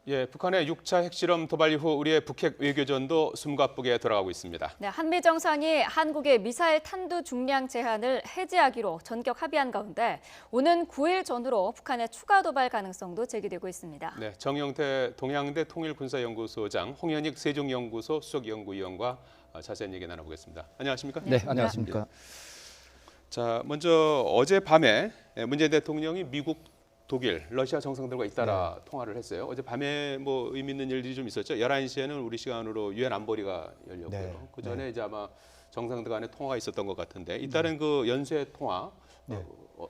예, 북한의 6차 핵실험 도발 이후 우리의 북핵 외교전도 숨가쁘게 돌아가고 있습니다. 네, 한미 정상이 한국의 미사일 탄두 중량 제한을 해제하기로 전격 합의한 가운데 오는 9일 전후로 북한의 추가 도발 가능성도 제기되고 있습니다. 네, 정영태 동양대 통일군사연구소장, 홍현익 세종연구소 수석연구위원과 자세한 얘기 나눠보겠습니다. 안녕하십니까? 네, 안녕하십니까? 자, 먼저 어젯밤에 문재인 대통령이 미국, 독일, 러시아 정상들과 잇따라 통화를 했어요. 어젯밤에 뭐 의미 있는 일들이 좀 있었죠. 11시에는 우리 시간으로 유엔 안보리가 열렸고요. 네, 그 전에 이제 아마 정상들 간의 통화가 있었던 것 같은데 잇따른 그 연쇄 통화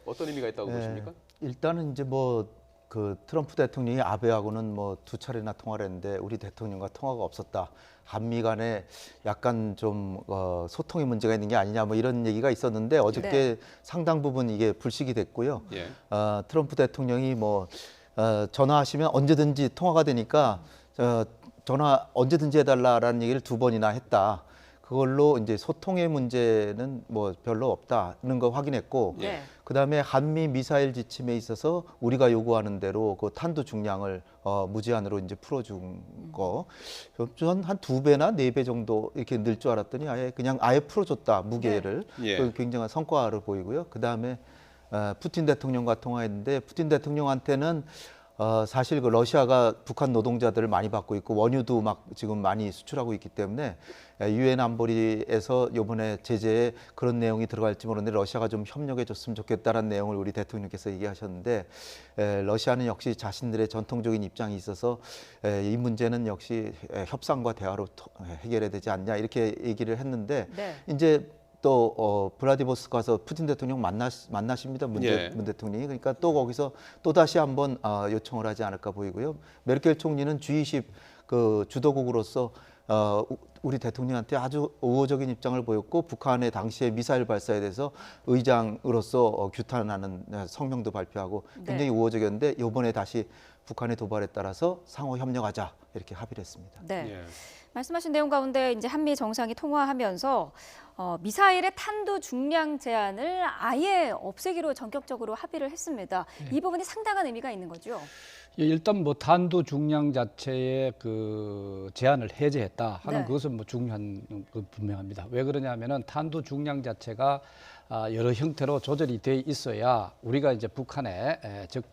어떤 의미가 있다고 보십니까? 일단은 이제 뭐 그 트럼프 대통령이 아베하고는 뭐 2차례나 통화를 했는데 우리 대통령과 통화가 없었다. 한미 간에 약간 좀 소통의 문제가 있는 게 아니냐 뭐 이런 얘기가 있었는데 어저께 상당 부분 이게 불식이 됐고요. 예. 트럼프 대통령이 뭐 전화하시면 언제든지 통화가 되니까 전화 언제든지 해달라라는 얘기를 2번이나 했다. 그걸로 이제 소통의 문제는 뭐 별로 없다는 거 확인했고, 그다음에 한미 미사일 지침에 있어서 우리가 요구하는 대로 그 탄두 중량을 무제한으로 이제 풀어준 거, 한 2배나 4배 정도 이렇게 늘 줄 알았더니 아예 풀어줬다 무게를. 그 굉장한 성과를 보이고요. 그다음에 푸틴 대통령과 통화했는데 푸틴 대통령한테는 사실 그 러시아가 북한 노동자들을 많이 받고 있고 원유도 막 지금 많이 수출하고 있기 때문에 유엔 안보리에서 이번에 제재에 그런 내용이 들어갈지 모르는데 러시아가 좀 협력해 줬으면 좋겠다라는 내용을 우리 대통령께서 얘기하셨는데 러시아는 역시 자신들의 전통적인 입장이 있어서 이 문제는 역시 협상과 대화로 해결해야 되지 않냐 이렇게 얘기를 했는데 이제 또 블라디보스토크 가서 푸틴 대통령 만나십니다. 문 대통령이. 그러니까 또 거기서 또 다시 한번 요청을 하지 않을까 보이고요. 메르켈 총리는 G20 그 주도국으로서 우리 대통령한테 아주 우호적인 입장을 보였고 북한의 당시의 미사일 발사에 대해서 의장으로서 규탄하는 성명도 발표하고 굉장히 우호적이었는데 이번에 다시 북한의 도발에 따라서 상호 협력하자 이렇게 합의를 했습니다. 말씀하신 내용 가운데 이제 한미 정상이 통화하면서 미사일의 탄두 중량 제한을 아예 없애기로 전격적으로 합의를 했습니다. 이 부분이 상당한 의미가 있는 거죠. 일단 뭐 탄두 중량 자체의 그 제한을 해제했다 하는 그것은 뭐 중요한 그 분명합니다. 왜 그러냐면은 탄두 중량 자체가 여러 형태로 조절이 돼 있어야 우리가 이제 북한에 즉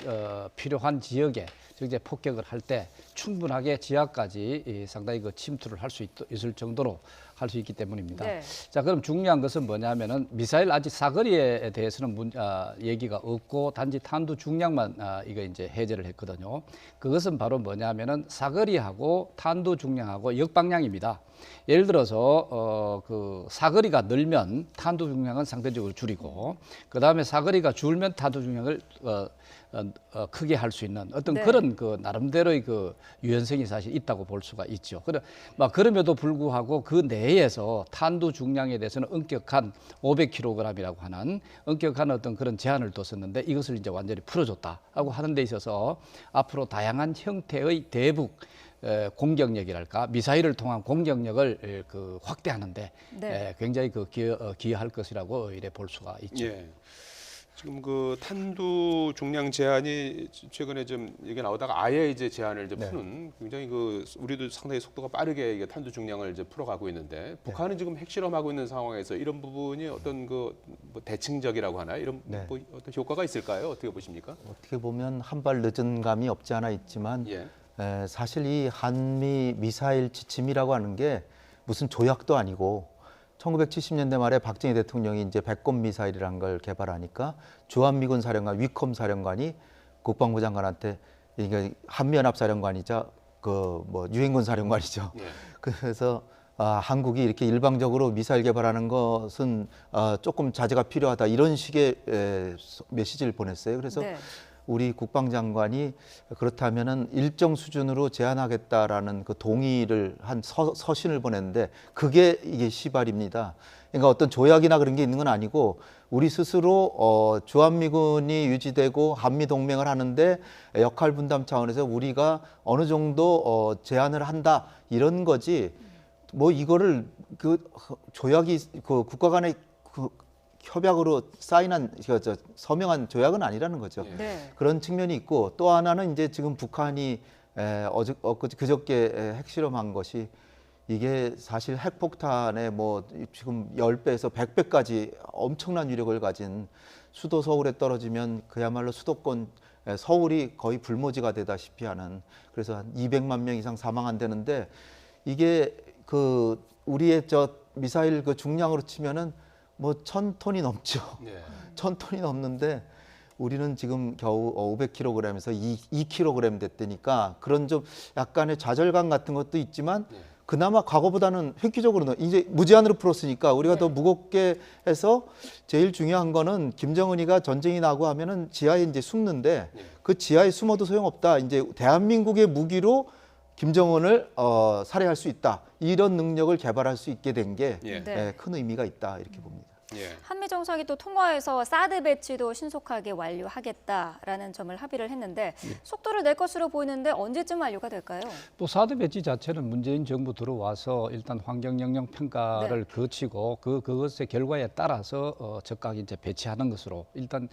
필요한 지역에 즉 이제 폭격을 할 때 충분하게 지하까지 상당히 그 침투를 할 수 있을 정도로 할 수 있기 때문입니다. 자, 그럼 중요한 것은 뭐냐면은 미사일 아직 사거리에 대해서는 얘기가 없고 단지 탄두 중량만 이거 이제 해제를 했거든요. 그것은 바로 뭐냐면은 사거리하고 탄두 중량하고 역방향입니다. 예를 들어서 그 사거리가 늘면 탄두 중량은 상대적으로 줄이고 그 다음에 사거리가 줄면 탄두 중량을 크게 할 수 있는 어떤 그런 그 나름대로의 그 유연성이 사실 있다고 볼 수가 있죠. 그럼에도 불구하고 그 내에서 탄두 중량에 대해서는 엄격한 500kg이라고 하는 엄격한 어떤 그런 제한을 뒀었는데 이것을 이제 완전히 풀어줬다고 하는 데 있어서 앞으로 다양한 형태의 대북 공격력이랄까 미사일을 통한 공격력을 그 확대하는데 굉장히 그 기여할 것이라고 이래 볼 수가 있죠. 지금 그 탄두 중량 제한이 최근에 좀 얘기 나오다가 아예 이제 제한을 이제 푸는 굉장히 그 우리도 상당히 속도가 빠르게 이게 탄두 중량을 이제 풀어가고 있는데 북한은 지금 핵실험하고 있는 상황에서 이런 부분이 어떤 그 뭐 대칭적이라고 하나 이런 뭐 어떤 효과가 있을까요? 어떻게 보십니까? 어떻게 보면 한 발 늦은 감이 없지 않아 있지만 사실 이 한미 미사일 지침이라고 하는 게 무슨 조약도 아니고 1970년대 말에 박정희 대통령이 이제 백곰 미사일이라는 걸 개발하니까 주한미군 사령관 위컴 사령관이 국방부 장관한테 이게 한미연합 사령관이자 그 뭐 유엔군 사령관이죠. 그래서 한국이 이렇게 일방적으로 미사일 개발하는 것은 조금 자제가 필요하다 이런 식의 메시지를 보냈어요. 그래서 우리 국방장관이 그렇다면은 일정 수준으로 제한하겠다라는 그 동의를 한 서신을 보냈는데 그게 이게 시발입니다. 그러니까 어떤 조약이나 그런 게 있는 건 아니고 우리 스스로 주한미군이 유지되고 한미 동맹을 하는데 역할 분담 차원에서 우리가 어느 정도 제한을 한다 이런 거지. 뭐 이거를 그 조약이 그 국가 간의 그 협약으로 사인한 서명한 조약은 아니라는 거죠. 그런 측면이 있고 또 하나는 이제 지금 북한이 그저께 핵실험한 것이 이게 사실 핵폭탄의 뭐 지금 10배에서 100배까지 엄청난 위력을 가진 수도 서울에 떨어지면 그야말로 수도권 서울이 거의 불모지가 되다시피 하는, 그래서 한 200만 명 이상 사망한다는데, 이게 그 우리의 저 미사일 그 중량으로 치면은 뭐 1000톤이 넘죠. 네. 1000톤이 넘는데 우리는 지금 겨우 500kg에서 2kg 됐다니까, 그런 좀 약간의 좌절감 같은 것도 있지만 네. 그나마 과거보다는 획기적으로는 이제 무제한으로 풀었으니까 우리가 더 무겁게 해서, 제일 중요한 거는 김정은이가 전쟁이 나고 하면은 지하에 이제 숨는데 그 지하에 숨어도 소용없다. 이제 대한민국의 무기로 김정은을 살해할 수 있다. 이런 능력을 개발할 수 있게 된 게 큰 네. 의미가 있다, 이렇게 봅니다. 예. 한미 정상이 또 통화에서 사드 배치도 신속하게 완료하겠다라는 점을 합의를 했는데 속도를 낼 것으로 보이는데 언제쯤 완료가 될까요? 또 사드 배치 자체는 문재인 정부 들어와서 일단 환경 영향 평가를 거치고 그것의 결과에 따라서 즉각 이제 배치하는 것으로 일단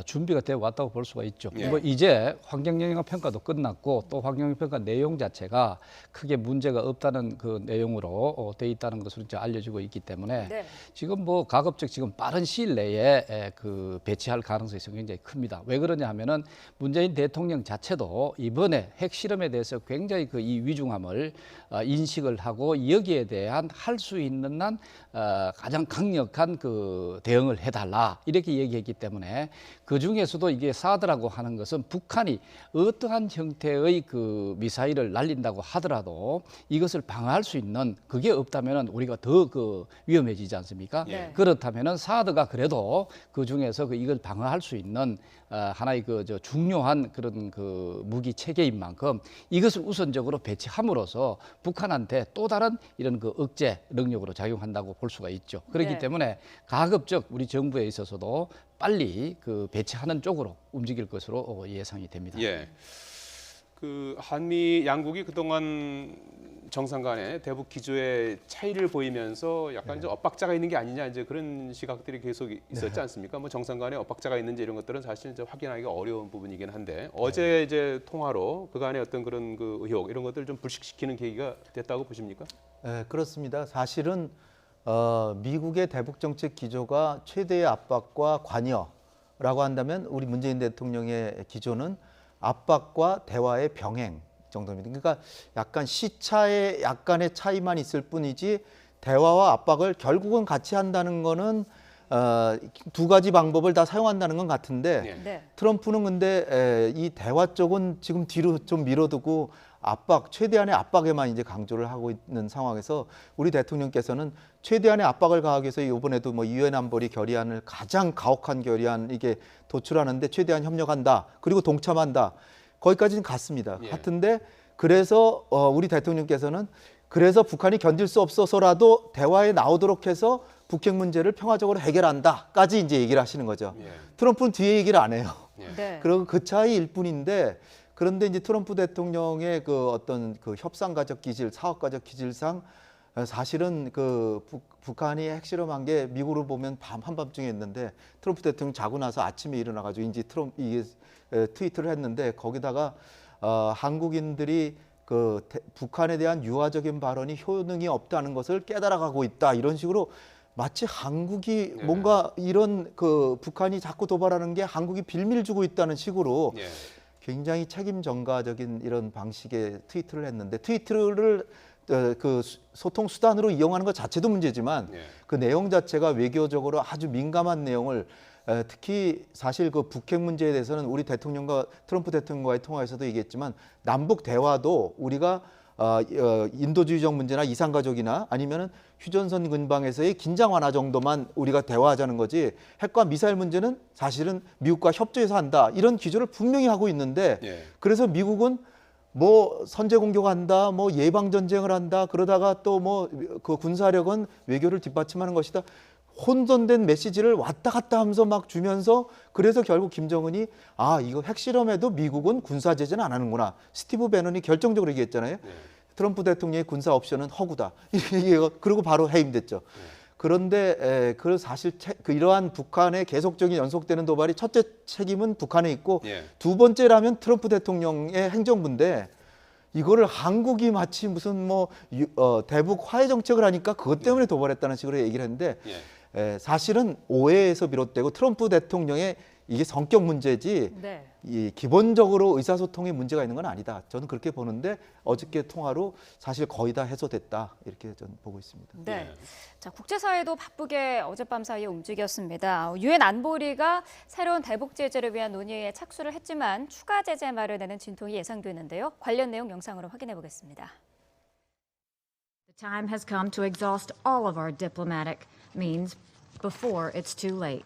준비가 되어 왔다고 볼 수가 있죠. 예. 뭐 이제 환경 영향 평가도 끝났고 또 환경 영향 평가 내용 자체가 크게 문제가 없다는 그 내용으로 돼 있다는 것으로 이제 알려지고 있기 때문에 네. 지금 뭐 가급적 지금 빠른 시일 내에 그 배치할 가능성이 굉장히 큽니다. 왜 그러냐 하면은 문재인 대통령 자체도 이번에 핵실험에 대해서 굉장히 그 이 위중함을 인식을 하고 여기에 대한 할 수 있는 한 가장 강력한 그 대응을 해달라 이렇게 얘기했기 때문에 그 중에서도 이게 사드라고 하는 것은 북한이 어떠한 형태의 그 미사일을 날린다고 하더라도 이것을 방어할 수 있는 그게 없다면은 우리가 더 그 위험해지지 않습니까? 네. 그렇다면은 사드가 그래도 그 중에서 이걸 방어할 수 있는 하나의 저 중요한 그런 그 무기 체계인 만큼 이것을 우선적으로 배치함으로써 북한한테 또 다른 이런 그 억제 능력으로 작용한다고 볼 수가 있죠. 그렇기 네. 때문에 가급적 우리 정부에 있어서도 빨리 그 배치하는 쪽으로 움직일 것으로 예상이 됩니다. 예. 그 한미 양국이 그동안 정상 간의 대북 기조의 차이를 보이면서 약간 좀 엇박자가 있는 게 아니냐, 이제 그런 시각들이 계속 있었지 않습니까? 뭐 정상 간에 엇박자가 있는지 이런 것들은 사실 이제 확인하기가 어려운 부분이긴 한데 어제 이제 통화로 그간의 어떤 그런 그 의혹 이런 것들을 좀 불식시키는 계기가 됐다고 보십니까? 네, 그렇습니다. 사실은 미국의 대북 정책 기조가 최대의 압박과 관여라고 한다면 우리 문재인 대통령의 기조는 압박과 대화의 병행 정도입니다. 그러니까 약간 시차의 약간의 차이만 있을 뿐이지 대화와 압박을 결국은 같이 한다는 거는 두 가지 방법을 다 사용한다는 건 같은데 네. 네. 트럼프는 근데 이 대화 쪽은 지금 뒤로 좀 밀어두고 압박, 최대한의 압박에만 이제 강조를 하고 있는 상황에서 우리 대통령께서는 최대한의 압박을 가하기 위해서 이번에도 뭐 유엔 안보리 결의안을 가장 가혹한 결의안 이게 도출하는데 최대한 협력한다. 그리고 동참한다. 거기까지는 갔습니다. 예. 같은데 그래서 우리 대통령께서는 그래서 북한이 견딜 수 없어서라도 대화에 나오도록 해서 북핵 문제를 평화적으로 해결한다까지 이제 얘기를 하시는 거죠. 예. 트럼프는 뒤에 얘기를 안 해요. 네. 그리고 그 차이일 뿐인데, 그런데 이제 트럼프 대통령의 그 어떤 그 협상가적 기질, 사업가적 기질상 사실은 그 북한이 핵실험한 게 미국으로 보면 한밤중에 했는데 트럼프 대통령 자고 나서 아침에 일어나가지고 이제 이게 트위터를 했는데 거기다가 한국인들이 북한에 대한 유화적인 발언이 효능이 없다는 것을 깨달아가고 있다, 이런 식으로 마치 한국이 네. 뭔가 이런 그 북한이 자꾸 도발하는 게 한국이 빌미를 주고 있다는 식으로 예. 굉장히 책임 전가적인 이런 방식의 트위터를 했는데, 트위터를 그 소통 수단으로 이용하는 것 자체도 문제지만 예. 그 내용 자체가 외교적으로 아주 민감한 내용을 특히 사실 그 북핵 문제에 대해서는 우리 대통령과 트럼프 대통령과의 통화에서도 얘기했지만 남북 대화도 우리가 인도주의적 문제나 이산가족이나 아니면은 휴전선 근방에서의 긴장 완화 정도만 우리가 대화하자는 거지 핵과 미사일 문제는 사실은 미국과 협조해서 한다, 이런 기조를 분명히 하고 있는데 예. 그래서 미국은 뭐 선제 공격한다, 뭐 예방 전쟁을 한다, 그러다가 또 뭐 그 군사력은 외교를 뒷받침하는 것이다, 혼돈된 메시지를 왔다 갔다 하면서 막 주면서, 그래서 결국 김정은이 이거 핵실험에도 미국은 군사 제재는 안 하는구나, 스티브 배넌이 결정적으로 얘기했잖아요. 트럼프 대통령의 군사 옵션은 허구다, 그리고 바로 해임됐죠. 그런데 그 사실 이러한 북한의 계속적인 연속되는 도발이 첫째 책임은 북한에 있고 예. 두 번째라면 트럼프 대통령의 행정부인데 이거를 한국이 마치 무슨 뭐 대북 화해 정책을 하니까 그것 때문에 도발했다는 식으로 얘기를 했는데 사실은 오해에서 비롯되고 트럼프 대통령의 이게 성격 문제지 네. 이 기본적으로 의사소통에 문제가 있는 건 아니다. 저는 그렇게 보는데 어저께 통화로 사실 거의 다 해소됐다. 이렇게 저는 보고 있습니다. 네. 자, 국제사회도 바쁘게 어젯밤 사이에 움직였습니다. 유엔 안보리가 새로운 대북 제재를 위한 논의에 착수를 했지만 추가 제재 마련에는 진통이 예상되는데요. 관련 내용 영상으로 확인해 보겠습니다. The time has come to exhaust all of our diplomatic means before it's too late.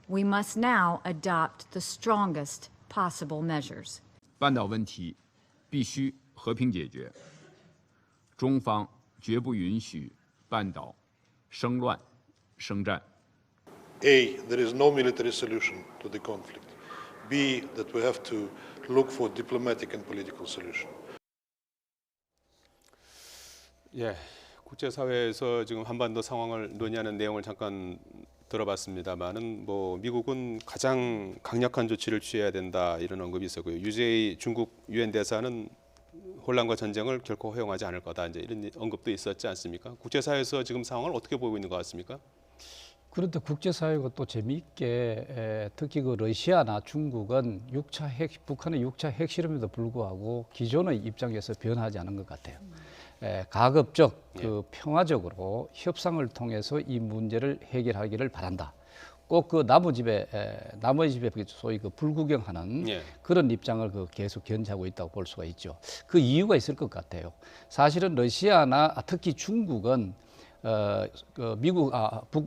We must now adopt the strongest possible measures. 半岛问题必须和平解决，中方绝不允许半岛生乱生战。 A, there is no military solution to the conflict. B, that we have to look for diplomatic and political solution. 예, 국제사회에서 지금 한반도 상황을 논의하는 내용을 잠깐 들어봤습니다만은 뭐 미국은 가장 강력한 조치를 취해야 된다 이런 언급이 있었고요. 유재희 중국 유엔 대사는 혼란과 전쟁을 결코 허용하지 않을 거다 이제 이런 언급도 있었지 않습니까? 국제사회에서 지금 상황을 어떻게 보고 있는 것 같습니까? 그런데 국제사회가 또 재미있게 특히 그 러시아나 중국은 북한의 6차 핵실험에도 불구하고 기존의 입장에서 변하지 않은 것 같아요. 가급적 그 평화적으로 협상을 통해서 이 문제를 해결하기를 바란다. 꼭 그 나머지 집에 소위 그 불구경하는 그런 입장을 그 계속 견지하고 있다고 볼 수가 있죠. 그 이유가 있을 것 같아요. 사실은 러시아나 특히 중국은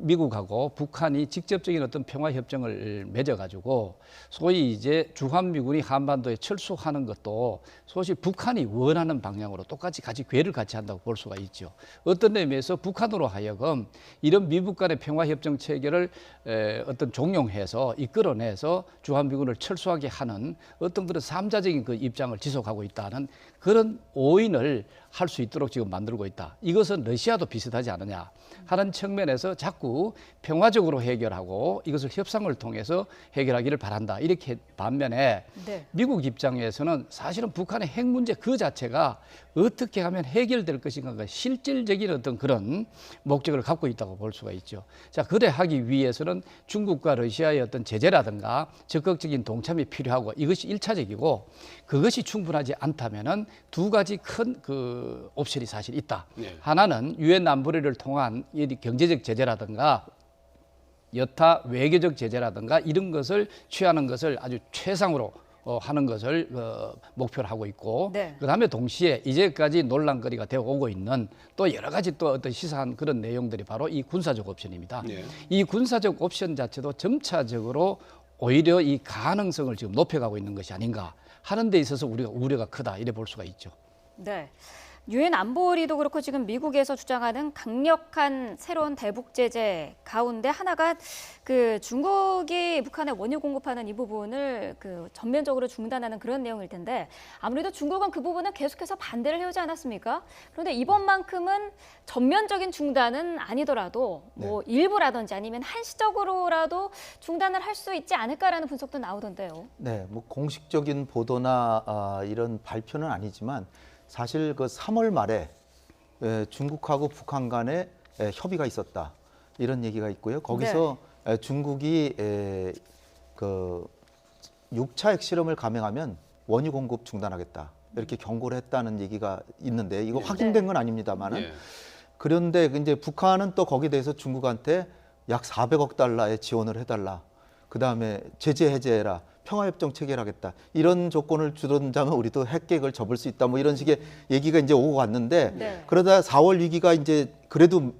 미국하고 북한이 직접적인 어떤 평화 협정을 맺어가지고 소위 이제 주한미군이 한반도에 철수하는 것도 소위 북한이 원하는 방향으로 똑같이 궤를 같이 한다고 볼 수가 있죠. 어떤 의미에서 북한으로 하여금 이런 미국 간의 평화 협정 체계를 어떤 종용해서 이끌어내서 주한미군을 철수하게 하는 어떤 그런 삼자적인 그 입장을 지속하고 있다는 그런 오인을 할 수 있도록 지금 만들고 있다. 이것은 러시아도 비슷하지 않느냐 하는 측면에서 자꾸 평화적으로 해결하고 이것을 협상을 통해서 해결하기를 바란다. 이렇게 반면에 미국 입장에서는 사실은 북한의 핵 문제 그 자체가 어떻게 하면 해결될 것인가 실질적인 어떤 그런 목적을 갖고 있다고 볼 수가 있죠. 자, 그래 하기 위해서는 중국과 러시아의 어떤 제재라든가 적극적인 동참이 필요하고 이것이 1차적이고 그것이 충분하지 않다면은 두 가지 큰 그 옵션이 사실 있다. 하나는 유엔 안보리를 통한 경제적 제재라든가 여타 외교적 제재라든가 이런 것을 취하는 것을 아주 최상으로 하는 것을 목표로 하고 있고 그다음에 동시에 이제까지 논란거리가 되어 오고 있는 또 여러 가지 또 어떤 시사한 그런 내용들이 바로 이 군사적 옵션입니다. 이 군사적 옵션 자체도 점차적으로 오히려 이 가능성을 지금 높여가고 있는 것이 아닌가 하는 데 있어서 우리가 우려가 크다 이래 볼 수가 있죠. 네. 유엔 안보리도 그렇고 지금 미국에서 주장하는 강력한 새로운 대북 제재 가운데 하나가 그 중국이 북한에 원유 공급하는 이 부분을 그 전면적으로 중단하는 그런 내용일 텐데 아무래도 중국은 그 부분은 계속해서 반대를 해오지 않았습니까? 그런데 이번만큼은 전면적인 중단은 아니더라도 뭐 일부라든지 아니면 한시적으로라도 중단을 할 수 있지 않을까라는 분석도 나오던데요. 네, 뭐 공식적인 보도나 이런 발표는 아니지만 사실 그 3월 말에 중국하고 북한 간에 협의가 있었다 이런 얘기가 있고요. 거기서 중국이 그 6차 핵실험을 감행하면 원유 공급 중단하겠다 이렇게 경고를 했다는 얘기가 있는데 이거 확인된 건 아닙니다만은 그런데 이제 북한은 또 거기에 대해서 중국한테 약 400억 달러의 지원을 해달라. 그 다음에 제재 해제해라. 평화협정 체결하겠다. 이런 조건을 주던자면 우리도 핵계획을 접을 수 있다. 뭐 이런 식의 얘기가 이제 오고 갔는데 그러다 4월 위기가 이제 그래도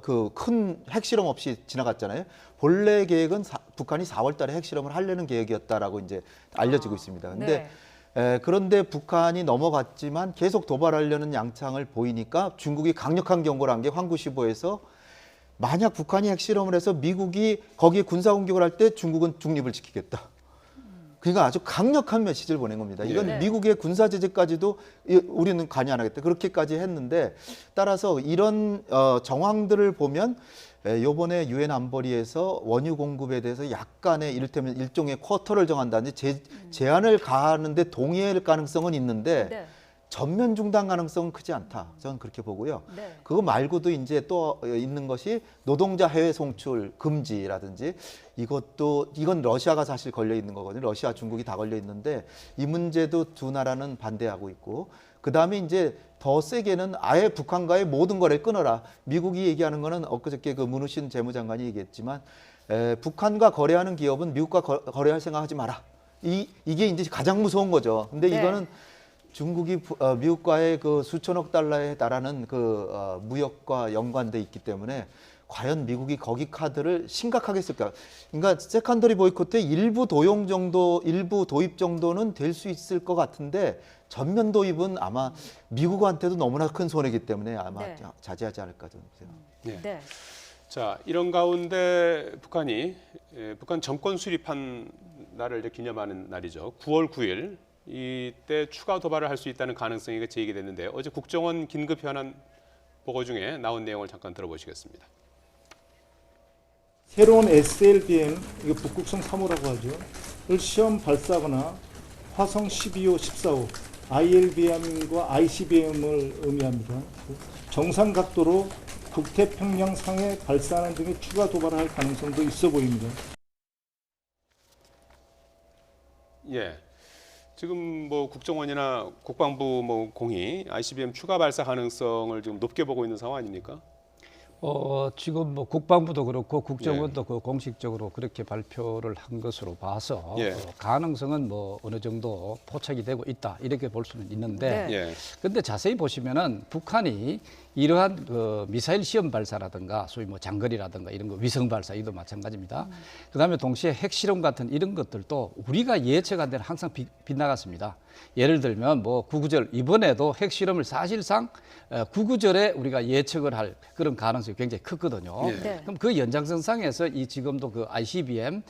그 큰 핵실험 없이 지나갔잖아요. 본래 계획은 북한이 4월 달에 핵실험을 하려는 계획이었다라고 이제 알려지고 있습니다. 근데 그런데 북한이 넘어갔지만 계속 도발하려는 양상을 보이니까 중국이 강력한 경고를 한 게 황구시보에서 만약 북한이 핵실험을 해서 미국이 거기에 군사공격을 할 때 중국은 중립을 지키겠다. 그러니까 아주 강력한 메시지를 보낸 겁니다. 이건 미국의 군사 제재까지도 우리는 관여 안 하겠다. 그렇게까지 했는데 따라서 이런 정황들을 보면 이번에 유엔 안보리에서 원유 공급에 대해서 약간의 이를테면 일종의 쿼터를 정한다든지 제한을 가하는데 동의할 가능성은 있는데 전면 중단 가능성은 크지 않다. 저는 그렇게 보고요. 네. 그거 말고도 이제 또 있는 것이 노동자 해외 송출 금지라든지 이건 러시아가 사실 걸려 있는 거거든요. 러시아, 중국이 다 걸려 있는데 이 문제도 두 나라는 반대하고 있고 그다음에 이제 더 세게는 아예 북한과의 모든 거래를 끊어라. 미국이 얘기하는 거는 엊그저께 그 문우신 재무장관이 얘기했지만 북한과 거래하는 기업은 미국과 거래할 생각하지 마라. 이게 이제 가장 무서운 거죠. 근데 네. 이거는 중국이 미국과의 그 수천억 달러에 달하는 그 무역과 연관돼 있기 때문에 과연 미국이 거기 카드를 심각하게 쓸까? 그러니까 세컨더리 보이콧의 일부 도입 정도는 될 수 있을 것 같은데 전면 도입은 아마 미국한테도 너무나 큰 손해이기 때문에 아마 네. 자제하지 않을까 저는 생각합니다. 네. 자, 이런 가운데 북한이 북한 정권 수립한 날을 이제 기념하는 날이죠. 9월 9일 이때 추가 도발을 할 수 있다는 가능성이 제기됐는데 어제 국정원 긴급 현안 보고 중에 나온 내용을 잠깐 들어보시겠습니다. 새로운 SLBM, 이거 북극성 3호라고 하죠. 을 시험 발사하거나 화성 12호, 14호, ILBM과 ICBM을 의미합니다. 정상 각도로 북태평양 상에 발사하는 등의 추가 도발을 할 가능성도 있어 보입니다. 예. 지금 뭐 국정원이나 국방부 뭐 공이 ICBM 추가 발사 가능성을 지금 높게 보고 있는 상황 아닙니까? 지금 뭐 국방부도 그렇고 국정원도 그 공식적으로 그렇게 발표를 한 것으로 봐서 예. 가능성은 뭐 어느 정도 포착이 되고 있다 이렇게 볼 수는 있는데 네. 예. 근데 자세히 보시면은 북한이 이러한 그 미사일 시험 발사라든가 소위 뭐 장거리라든가 이런 거 위성 발사 이도 마찬가지입니다. 그다음에 동시에 핵실험 같은 이런 것들도 우리가 예측한 데는 항상 빗나갔습니다. 예를 들면 뭐 구구절 이번에도 핵실험을 사실상 구구절에 우리가 예측을 할 그런 가능성이 굉장히 크거든요. 예. 네. 그럼 그 연장선상에서 이 지금도 그 ICBM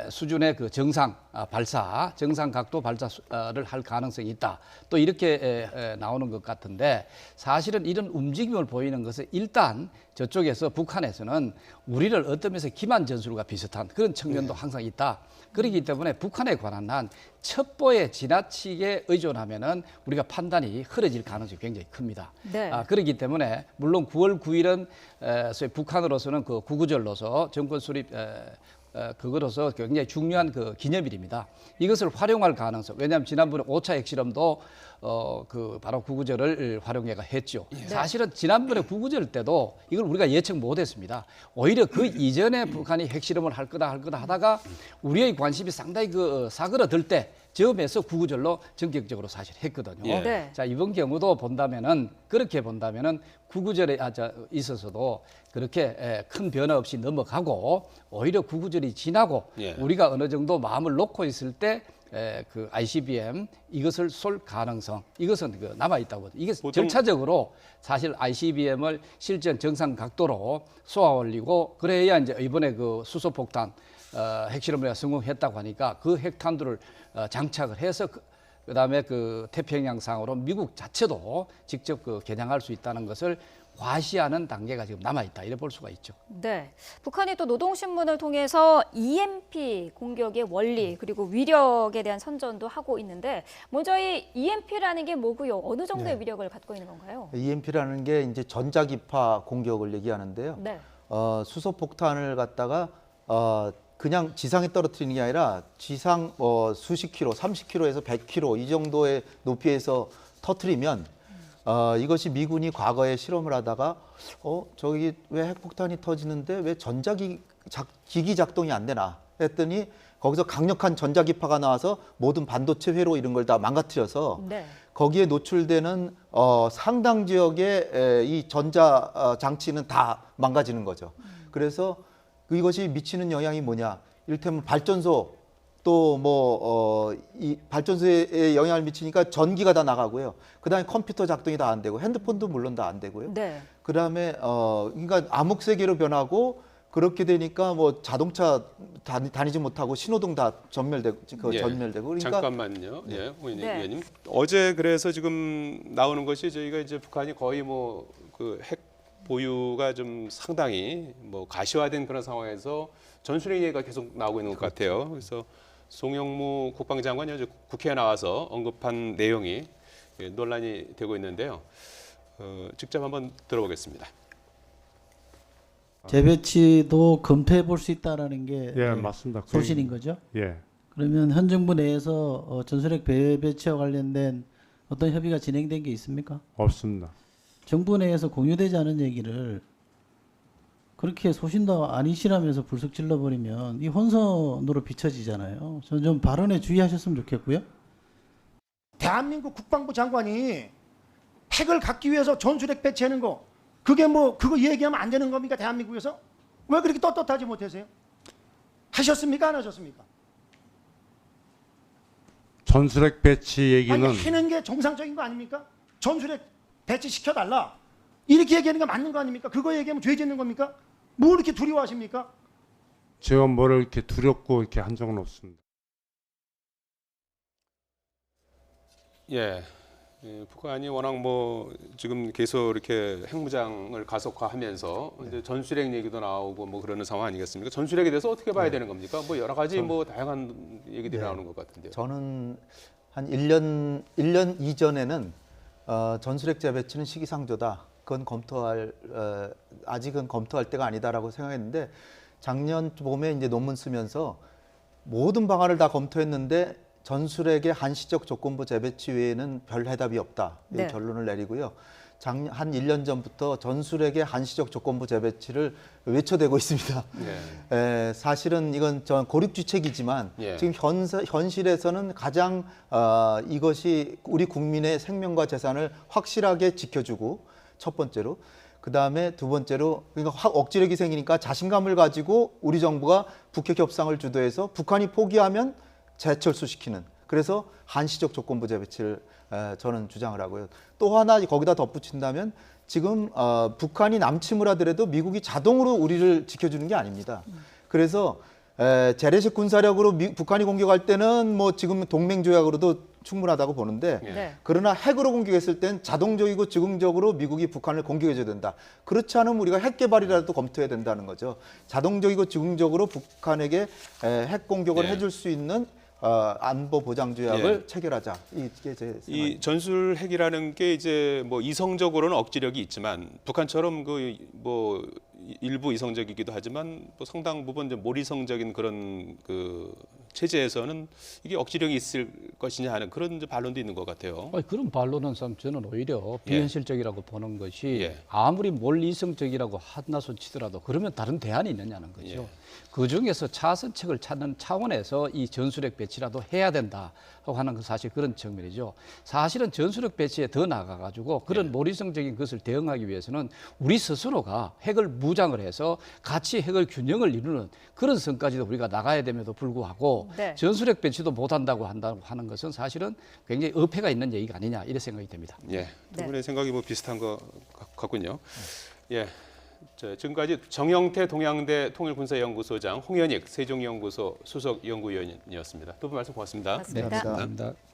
수준의 그 정상 발사, 정상 각도 발사를 할 가능성이 있다. 또 이렇게 나오는 것 같은데 사실은 이런 움직임을 보이는 것은 일단 저쪽에서 북한에서는 우리를 어떤 면에서 기만 전술과 비슷한 그런 측면도 항상 있다. 그렇기 때문에 북한에 관한 한 첩보에 지나치게 의존하면은 우리가 판단이 흐려질 가능성이 굉장히 큽니다. 네. 그렇기 때문에 물론 9월 9일은 소위 북한으로서는 그 구구절로서 정권 수립 그거로서 굉장히 중요한 그 기념일입니다. 이것을 활용할 가능성. 왜냐하면 지난번에 5차 핵실험도 그 바로 구구절을 활용해가 했죠. 사실은 지난번에 구구절 때도 이걸 우리가 예측 못했습니다. 오히려 그 이전에 북한이 핵실험을 할 거다 하다가 우리의 관심이 상당히 그 사그러들 때 점에서 구구절로 전격적으로 사실 했거든요. 예. 네. 자 이번 경우도 본다면은 그렇게 본다면은 구구절에 있어서도 그렇게 큰 변화 없이 넘어가고 오히려 구구절이 지나고 예. 우리가 어느 정도 마음을 놓고 있을 때 그 ICBM 이것을 쏠 가능성 이것은 그 남아 있다고 이게 보통- 절차적으로 사실 ICBM을 실전 정상 각도로 쏘아 올리고 그래야 이제 이번에 그 수소폭탄 핵실험에 성공했다고 하니까 그 핵탄두를 장착을 해서 그다음에 그 태평양상으로 미국 자체도 직접 그 겨냥할 수 있다는 것을 과시하는 단계가 지금 남아 있다 이래 볼 수가 있죠. 네. 북한이 또 노동신문을 통해서 EMP 공격의 원리 그리고 위력에 대한 선전도 하고 있는데 먼저 이 EMP라는 게 뭐고요? 어느 정도의 네. 위력을 갖고 있는 건가요? EMP라는 게 이제 전자기파 공격을 얘기하는데요. 네. 수소폭탄을 갖다가 그냥 지상에 떨어뜨리는 게 아니라 지상 수십 킬로, 30킬로에서 100킬로 이 정도의 높이에서 터뜨리면 이것이 미군이 과거에 실험을 하다가 저기 왜 핵폭탄이 터지는데 왜 기기 작동이 안 되나 했더니 거기서 강력한 전자기파가 나와서 모든 반도체 회로 이런 걸 다 망가뜨려서 네. 거기에 노출되는 상당 지역의 이 전자 장치는 다 망가지는 거죠. 그래서 이것이 미치는 영향이 뭐냐? 이를테면 발전소 또 이 발전소에 영향을 미치니까 전기가 다 나가고요. 그다음에 컴퓨터 작동이 다 안 되고 핸드폰도 물론 다 안 되고요. 네. 그다음에 그러니까 암흑 세계로 변하고 그렇게 되니까 뭐 자동차 다니지 못하고 신호등 다 전멸되고 그러니까 잠깐만요. 예, 홍인희 네. 의원님. 어제 그래서 지금 나오는 것이 저희가 이제 북한이 거의 뭐 그 핵 보유가 좀 상당히 뭐 가시화된 그런 상황에서 전술핵 얘기가 계속 나오고 있는 것 같아요. 그래서 송영무 국방장관이 어제 국회에 나와서 언급한 내용이 논란이 되고 있는데요. 직접 한번 들어보겠습니다. 재배치도 검토해 볼 수 있다라는 게 예, 맞습니다. 소신인 거죠? 예. 그러면 현 정부 내에서 전술핵 재배치와 관련된 어떤 협의가 진행된 게 있습니까? 없습니다. 정부 내에서 공유되지 않은 얘기를 그렇게 소신도 아니시라면서 불쑥 질러버리면 이 혼선으로 비춰지잖아요. 저는 좀 발언에 주의하셨으면 좋겠고요. 대한민국 국방부 장관이 핵을 갖기 위해서 전술핵 배치하는 거 그게 뭐 그거 얘기하면 안 되는 겁니까? 대한민국에서? 왜 그렇게 떳떳하지 못하세요? 하셨습니까? 안 하셨습니까? 전술핵 배치 얘기는 아니 하는 게 정상적인 거 아닙니까? 전술핵 배치시켜달라 이렇게 얘기하는 게 맞는 거 아닙니까? 그거 얘기하면 죄 짓는 겁니까? 뭐 이렇게 두려워하십니까? 제가 뭐를 이렇게 두렵고 이렇게 한 적은 없습니다. 예. 북한이 워낙 뭐 지금 계속 이렇게 핵무장을 가속화하면서 이제 전술핵 얘기도 나오고 뭐 그러는 상황 아니겠습니까? 전술핵에 대해서 어떻게 봐야 되는 겁니까? 뭐 여러 가지 뭐 다양한 얘기들이 나오는 것 같은데요. 저는 한 1년 이전에는 전술핵 재배치는 시기상조다. 그건 아직은 검토할 때가 아니다라고 생각했는데 작년 봄에 이제 논문 쓰면서 모든 방안을 다 검토했는데 전술핵의 한시적 조건부 재배치 외에는 별 해답이 없다. 이 네. 결론을 내리고요. 한 1년 전부터 전술핵의 한시적 조건부 재배치를 외쳐대고 있습니다. 사실은 이건 고립주책이지만 지금 현실에서는 가장 이것이 우리 국민의 생명과 재산을 확실하게 지켜주고 첫 번째로 그다음에 두 번째로 그러니까 억지력이 생기니까 자신감을 가지고 우리 정부가 북핵 협상을 주도해서 북한이 포기하면 재철수시키는 그래서 한시적 조건부 재배치를 저는 주장을 하고요. 또 하나 거기다 덧붙인다면 지금 북한이 남침을 하더라도 미국이 자동으로 우리를 지켜주는 게 아닙니다. 그래서 재래식 군사력으로 북한이 공격할 때는 뭐 지금 동맹 조약으로도 충분하다고 보는데 네. 그러나 핵으로 공격했을 땐 자동적이고 즉흥적으로 미국이 북한을 공격해줘야 된다. 그렇지 않으면 우리가 핵 개발이라도 검토해야 된다는 거죠. 자동적이고 즉흥적으로 북한에게 핵 공격을 해줄 수 있는 안보 보장 조약을 체결하자. 이게 제 생각입니다. 이 전술핵이라는 게 이제 뭐 이성적으로는 억지력이 있지만 북한처럼 그 뭐 일부 이성적이기도 하지만 뭐 상당 부분 이제 몰이성적인 그런 그 체제에서는 이게 억지력이 있을 것이냐 하는 그런 이제 반론도 있는 것 같아요. 그런 반론은 참 저는 오히려 비현실적이라고 보는 것이 예. 아무리 몰이성적이라고 한나손 치더라도 그러면 다른 대안이 있느냐는 거죠. 그 중에서 차선책을 찾는 차원에서 이 전술핵 배치라도 해야 된다 하고 하는 건 사실 그런 측면이죠. 사실은 전술핵 배치에 더 나아가가지고 그런 몰이성적인 것을 대응하기 위해서는 우리 스스로가 핵을 무장을 해서 같이 핵을 균형을 이루는 그런 선까지도 우리가 나가야 됨에도 불구하고 전술핵 배치도 못한다고 하는 것은 사실은 굉장히 어폐가 있는 얘기가 아니냐 이런 생각이 듭니다. 예, 두 분의 생각이 뭐 비슷한 것 같군요. 예. 지금까지 정영태 동양대 통일군사연구소장, 홍현익 세종연구소 수석 연구위원이었습니다. 두 분 말씀 고맙습니다. 고맙습니다. 감사합니다.